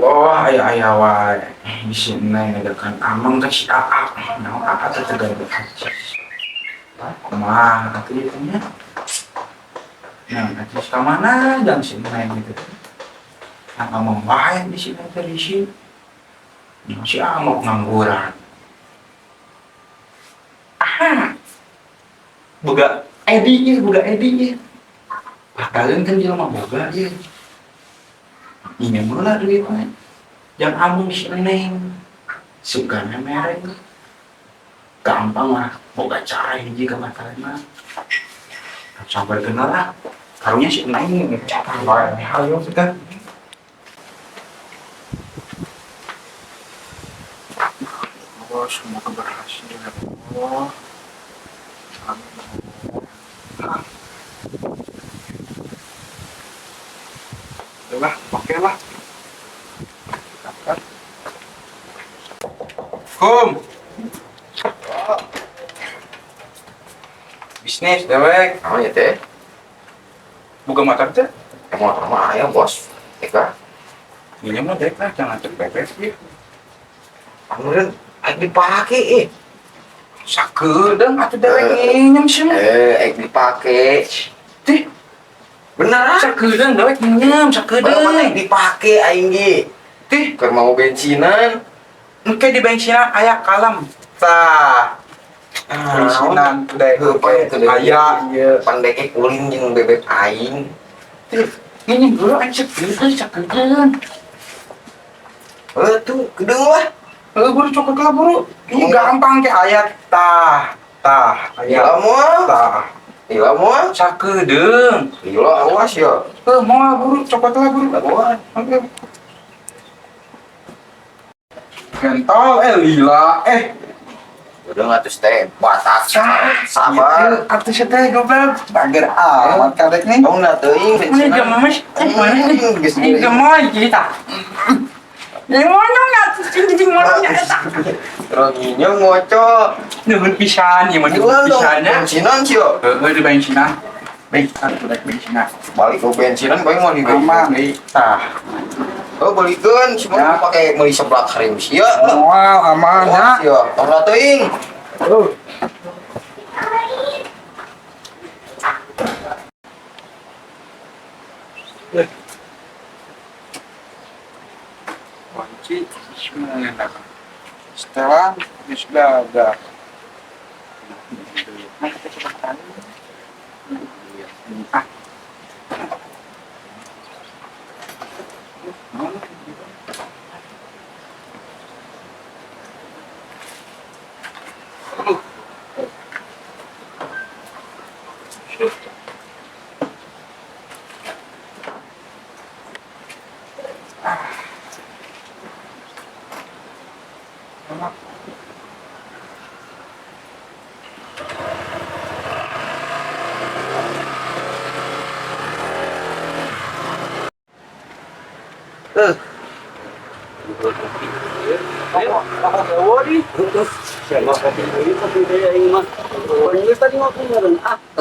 Oh, ayah wae. Di sini ngadakan amang ke si Aa. Nah, Aa tuh tegal aja. Mah, katanya. Nah, nanti ke mana dan sini gitu. Nah, amang wae di sini terisi. Nah, si amang ngangguran. Ah, boga Edi ya. Kalian kan jelema boga ya. Ini mula duitnya. Yang amung si Neng. Sugana merek. Gampang lah. Boga cara ini jika matalnya. Sampai kenal lah. Karunya si Neng ngecapar wae hayo kita. Oh, semoga berhasil ya Allah. Amin. Udah, oke lah. Kum, bisnis dewek. Namanya teh, Buka motor teh. motor mah aya bos. Eka, Ini mah dek lah, jangan terpepes ya. kemudian dipake Sakedeung atuh dewek nginjem sih mah. dipake. Teh, Beneran? sakedeung dewek nginjem, Mana sakedeung. dipake aing ge. Teh, Keur mau bensinan. engke di bensinan aya kalem. Tah, bensinan dek aya ieu. Pandeke kulin jeung bebek aing. Teh, nginjem dulu aing sakedeung. Tuh, kedeung lah. Buru cokot lah buru. Ini gampang ke ayat tah ayat Gila moal. tah. Gila moal. Sakedeung. Gila awas ya. Moal buru cokot lah buru. Moal. Oke. Gentol lila Udah ngatus teh batak. Sabar. artis teh goblok bager amat kadek nih. Kamu na teuing Ini gemes, mana nih? Ini gemoy kita. Ini mana artis ini mana eta? Roginya ngoco. Nuhun pisan, ieu mah nuhun Gila dong, pisannya. bensinan sih yo. Heeh di bensinan. Baik, udah bensinan. Balik ke bensinan paling mau di Aman, bensin. tah. Oh balikeun Ya. cuma pakai meuli seblak harim sia. Wow, aman ya. Sia, tong teuing. Kunci bismillah. Setelah sudah ada. Nah, kita coba tanya. Ah.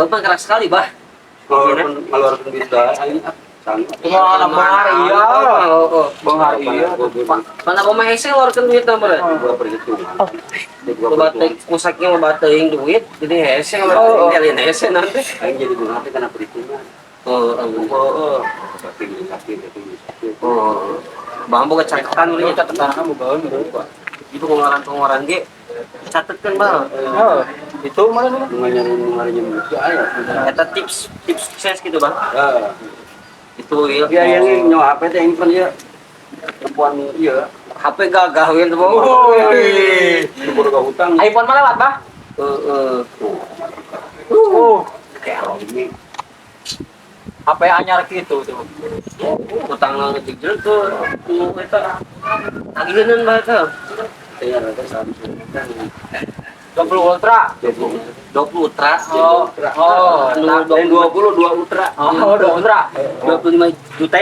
Bang keras sekali, Bah. Ngeluarkan bisa ini Kemana Bang Hari ya? Bang Hari ya. Mana Bang Hese ngeluarkan duit nomor? Gua perhitungan. Ngebating musaknya ngebating duit, jadi Hese ngeluarin kalian Hese nanti. Aing jadi nanti kena perhitungan. Oh. Bang boga catatan ulinya catatan kamu bawa itu pengeluaran ge catetkan Bang. Itu mana nih? Ngaranya aya. Eta tips sukses gitu Bang. Itu Ya yang nyawa HP teh yang pan ya. Perempuan iya. HP gagah we Bang. Itu boga hutang. iPhone mana lewat Bang? Kayak ini. HP anyar gitu tuh. Utang ngetik jelek tuh. Eta tagihan Bang eta. Ya ada Samsung kan. 20 Ultra. 20 Ultra. Oh. Nah, 20 2 Ultra. Oh, 2 Ultra. 25 juta.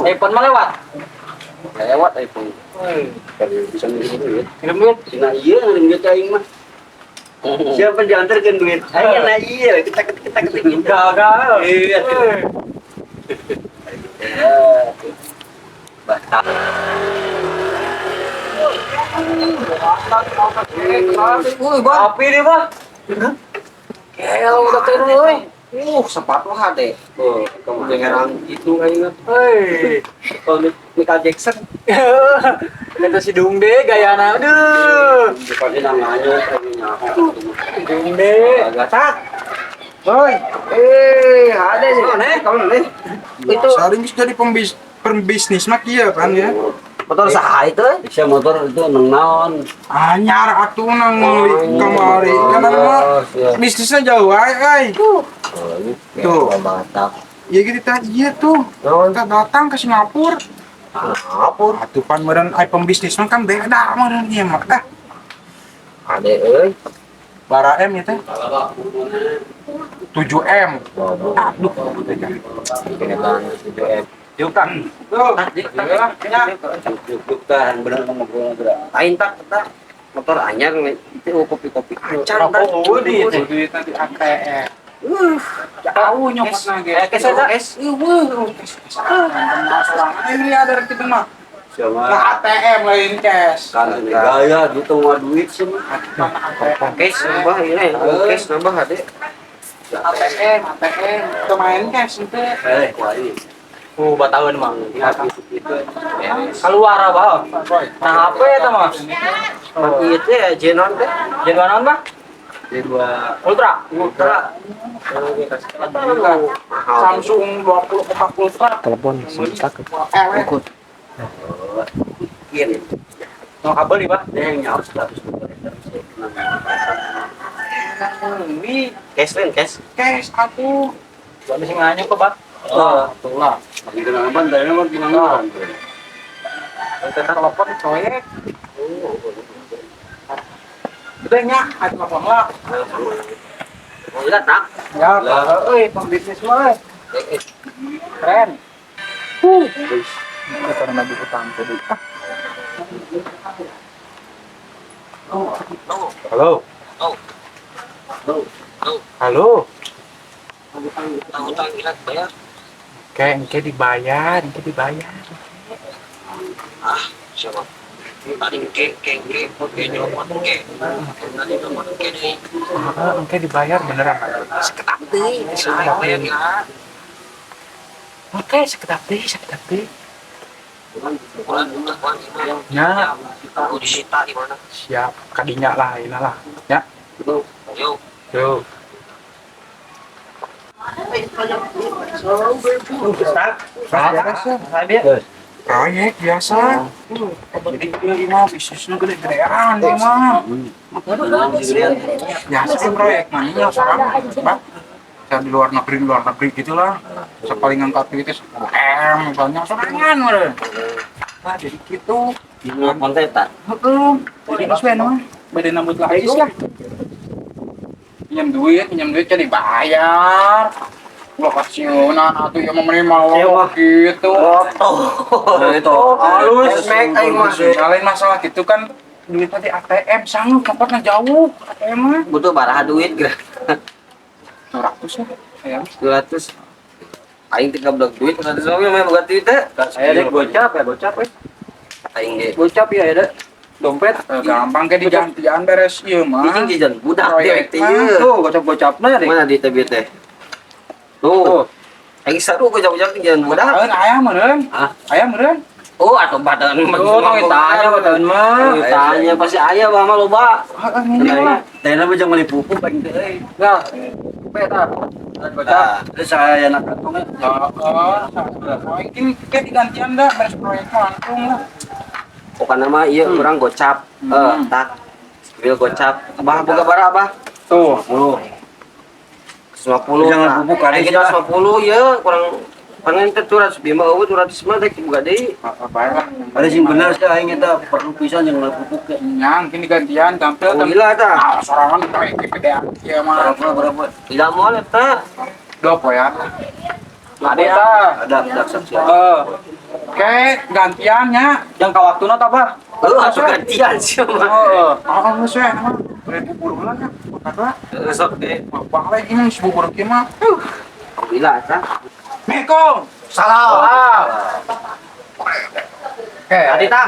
iPhone mah lewat. Lewat iPhone. Kalau bisa ngirim duit. Kirim duit. Nah iya ngirim duit aing mah. Siapa diantarkan duit? Aing nah iya kita ketik. Gagal. Iya. Batak. Api nih, Pak. Kelo udah turun, sepatu hade. oh, kamu dengeran itu kayaknya. Hei, kalau Michael Jackson. Kata si Dungde gayana. Aduh. Bukan namanya kayaknya. Dungde. Batak. Boy, ada sih. Kamu nih. Itu sering bisa jadi pembisnis mak iya kan ya. Motor saha itu? Bisa motor itu naon. Anyar atuh nang meuli kamari. Karena mah bisnisnya jauh ay. Tuh. Batak. Ya gitu tadi iya tuh. Kita datang ke Singapura. Apa? Atuh pan meureun ai pembisnis mah kan beda meureun ieu mah. Ade euy. Bara M ya teh. 7M. Aduh, Kenetan 7M. yuk kan. Tuh. Juk kan bener ngobrol geura. Lain tak motor anyar itu kopi-kopi acan kan. Oh, duit nanti ATM. Jauh nyokotna ge. Kes aja, kes. Sorangan miliarder kitu mah. Sama Nah, ATM lain cash. kan gaya gitu mah duit sih. Kes nambah ini, kes nambah ade. ATM, main cash ente. Kuali. Bataun mah. Gitu. Keluar apa? Nah, apa eta mah? Tapi itu ya Jenon teh. Jadi mana Bang? J2 Ultra. Ultra. Samsung 20 Ultra. Telepon sebentar. Ikut. Kian. Mau kabel nih, Pak? Yang nyawa 100 Ini Cash lain, cash. cash aku. Gua masih nganyuk kok, Pak. Itulah. Lagi dengan abang, dari nomor gimana? Kita telepon proyek. Udah nya, aku telepon lah. Oh, lihat nak. Ya, pembisnis mah. Keren. Kita karena buku utang tadi. Halo. Halo. Utang lihat bayar. Engke dibayar. Siapa? Tadi keng pakai nyomot ke. Tadi nyomot ke nih. Engke dibayar beneran. Sekedap deh, saya bayar ya. Oke, sekedap deh. Bulan Ya. Aku disita di mana? Siap, kadinya lah, inilah. Ya. Yo. Yo. Proyek biasa. Jadi ini mah bisnisnya gede-gedean ini mah. Biasa kan proyek maninya sekarang, Pak. Saya di luar negeri gitulah. Sepalingan aktivitas misalnya sorangan meureun. Nah, jadi gitu. Ini konten tak? Heeh. Jadi sesuai mah. Bade nambut lagi lah. Pinjam duit jadi bayar. Lokasiunan atuh yang menerima lo gitu. Itu halus mek aing mah. Lain masalah gitu kan duit tadi ATM sanggup tempatnya jauh ATM mah. Butuh baraha duit geus. 200 lah saya. 200. Aing teh goblok duit 200 mah mah boga duit teh. Saya deh gocap we. Aing ge Gocap ya ada. Dompet. Gampang ke di jangan beres ieu mah. Ini jajan budak Proyek dewek teh ieu. Tuh, gocap-gocapna deh. Mana di teh teh? Tuh. Aing saru gocap-gocap jajan budak. Ayam meureun. Hah? Ayam meureun. Oh, atuh badan Oh, tong tanya bataun mah. Tanya pasti aya mah loba. Heeh, Tanya mah jangan beli pupuk aing teh euy. Nah, peta. Gocap. Terus saya anak kantongnya. Ini kayak digantian dah beres proyek langsung lah. Pokoknya mah iya orang gocap. Tak. Bil gocap. Abah boga bara abah. Tuh. 50. Jangan bubuk kali kita 50 ya kurang pangan teh 200 bima eueuh 200 mah teh boga deui. Baiklah. Ada sing bener sih aing eta perlu pisan yang pupuk teh. Yang kini gantian tampil Oh gila eta. sorangan proyek gedean ieu mah. Berapa? Tidak mau eta. 2 ya. Ada tah. Ada saksian. Oke, gantiannya. Yang ka waktuna tah, Bah? Atuh gantian sih mah. Heeh. Geus we mah. Beri bubur lah nya. Kata, Sok deh. bapak lagi ini si bubur kieu mah. Gila eta. Assalamualaikum. Salam. Salam. Tadi tak.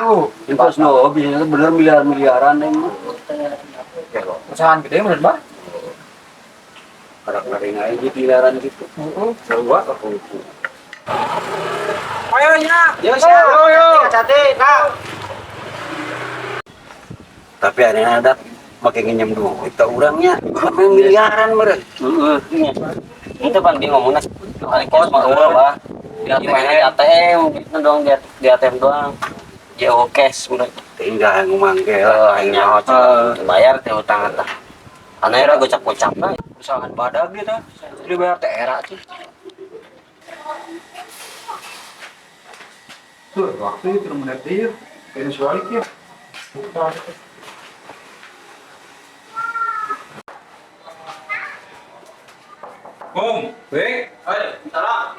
Infos no, bisnisnya bener miliar-miliaran emang. Usahaan gede menurut Bang. Kadang-kadang aja di miliaran gitu. Coba aku. Ayo nya. Yo, hati-hati, nah. Tapi ada pakai ngenyam duit ke orangnya. Sampai miliaran meren. Itu pan dia ngomongnya kali kos mah eueuh bah. Di ATM gitu dong di ATM doang. JO cash menurut Tinggal ngomongkel. hanya bayar teh utang eta. Anu era gocap-gocap nah usahaan badag gitu. Dibayar teh era tuh. Tuh, waktu itu menit dia. Kayaknya soal ya. Baik. Ayo, salah.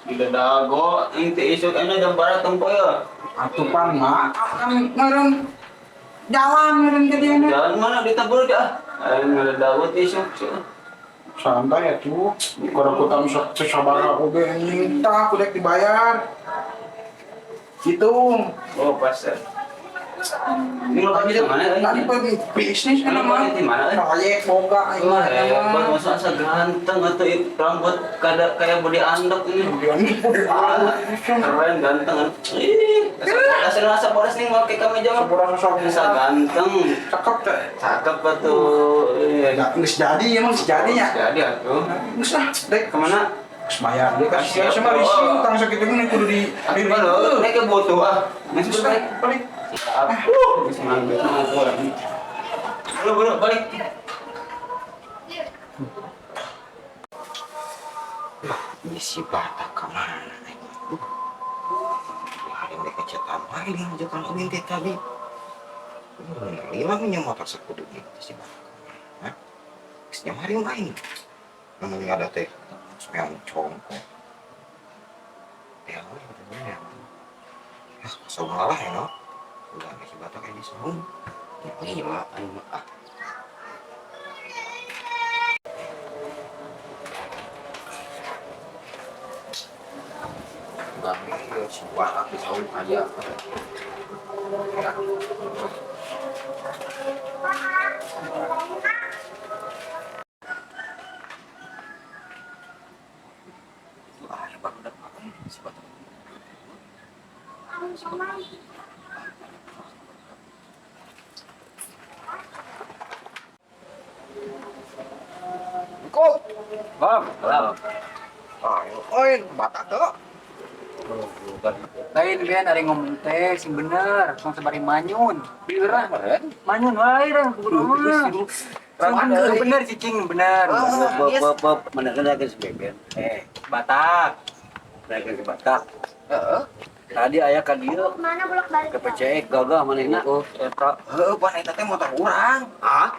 Gila dago, inti isuk ini gambar tempo ya. Atuh pan mah kan ngeureun jalan ngeureun ke dieu. Jalan mana ditabur dah. Ayo ngadagot isuk. Santai ya tuh. Kalau kita bisa sabaraha oge anjing tah kudu dibayar. Gitu. Oh, pas. Ini lo di mana? Tadi pergi bisnis kan mah. Di mana? Proyek boga aing Wah, mah. hebat masa asa ganteng atau rambut kada kayak body andok ini. Keren ganteng. Ih, asal rasa bodas nih mau ke kami jawab. Sepura sosok Asa ganteng. cakep teh. Cakep atuh. Enggak geus jadi emang geus jadi nya. Jadi atuh. Geus lah, dek Kemana? geus bayar dia kasih sama risi utang sakitu mah kudu di Tapi lo, naik ke butuh ah. Masih Geus balik. balik. Bisa ngambil orang. Bro, balik. Ini si Batak kemana? Hari ini kecetan lagi nih ajakan Udin teh tadi. Lima punya motor sekudu gitu si Batak. Hah? Setiap hari main. Namanya ada teh. Semeang congkok. Ya, ya. Kasau ngalah ya, no? Udah si Batak kayak di saung. Iya, ayo ah. Kami si Batak di saung aja. Ya. Ah, ya baru udah si Batak. Kok? Bang. Ayo, oi, Batak tuh. Lain biar ada ngomong teh sing bener, mau sebari manyun. Birah meureun. Manyun wae dah kudu mah. Sing bener cicing bener. Mana kena ke sebeben. Batak. Naik ke Batak. Heeh. Tadi ayah kan dia Mana bolak balik? ke PCX gagah manehna. Eta Heeh, pan eta teh motor urang. Ah.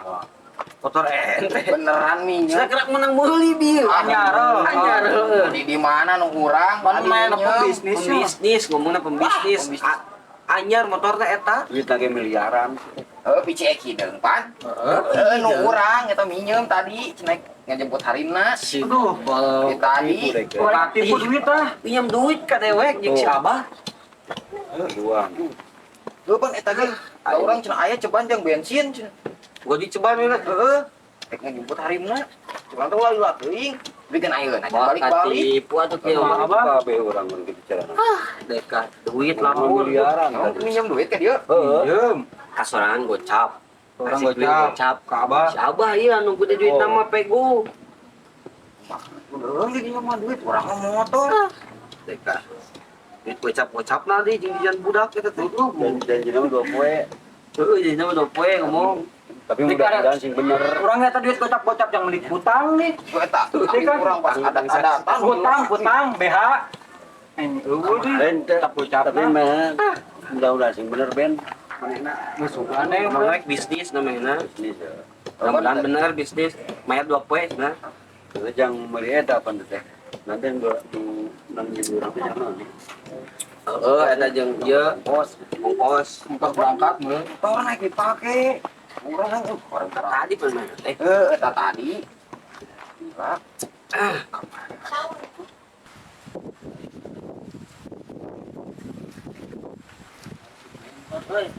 Motor ente. Beneran minyak. Saya kira menang meuli bieu. anyar. Anyar. Di mana nu urang? Mana main Adinya. pembisnis ya. Pembisnis, ngomongna pembisnis. Pembisnis. Anyar motor teh eta. Duit lagi miliaran. Pici eki deung pan. Heeh, nu urang eta minjem tadi cenek ngajemput harina. Aduh, Di tadi. tipu duit ah. Pinjam duit ka dewek jeung si Abah. Doang. Heuh pan eta ge da urang cenah aya cobaan jeung bensin cenah. Gua diceban we. Heeh. Rek ngajemput harina. Cuman teh ulah teuing. Bikin ayeuna balik-balik. Tipu atuh kieu mah. Kabeh urang mun kitu carana. Dekat duit Lamun lamun miliaran. Kamu minjem duit ke dia? Diem. kasorangan gocap. Orang Kasih duit gocap ke Abah. Si Abah iya nu gede duit nama pegu. Udah di dia mah duit urang mah motor. Dekat. Duit gocap nanti janjian budak kita tuh. Janjina 2 poe. Heeh, janjian udah poe ngomong. Tapi mudah-mudahan sing bener. Orangnya tadi duit gocap-gocap yang beli hutang nih. Gue tak urang pas ada Hutang, BH. Ini eueuh di. Ente Tetap gocap tapi mah mudah-mudahan sing bener Ben. Manehna Geus aneh Namanya bisnis namanya. bisnis ya. Mudah-mudahan bener bisnis. Mayat 2 poe nah. Jang meuli eta pan teh. Nanti dua namanya urang teh jangan. Heeh, eta jeung ieu ongkos berangkat meureun. motor naik dipake. Urang orang tadi pun teh. eta tadi. Hei.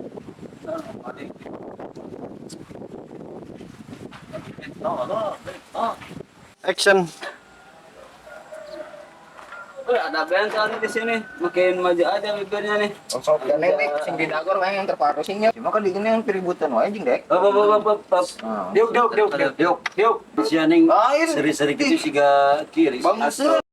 Action. Ada bentang di sini. Makin maju aja bibirnya nih. Sok dan nenek sing di dagor wae yang terparu singnya. Cuma kan di gini yang peributan wae jing dek. Diuk. Sianing Lain. seri-seri gitu sih ga kiri. Bangsa.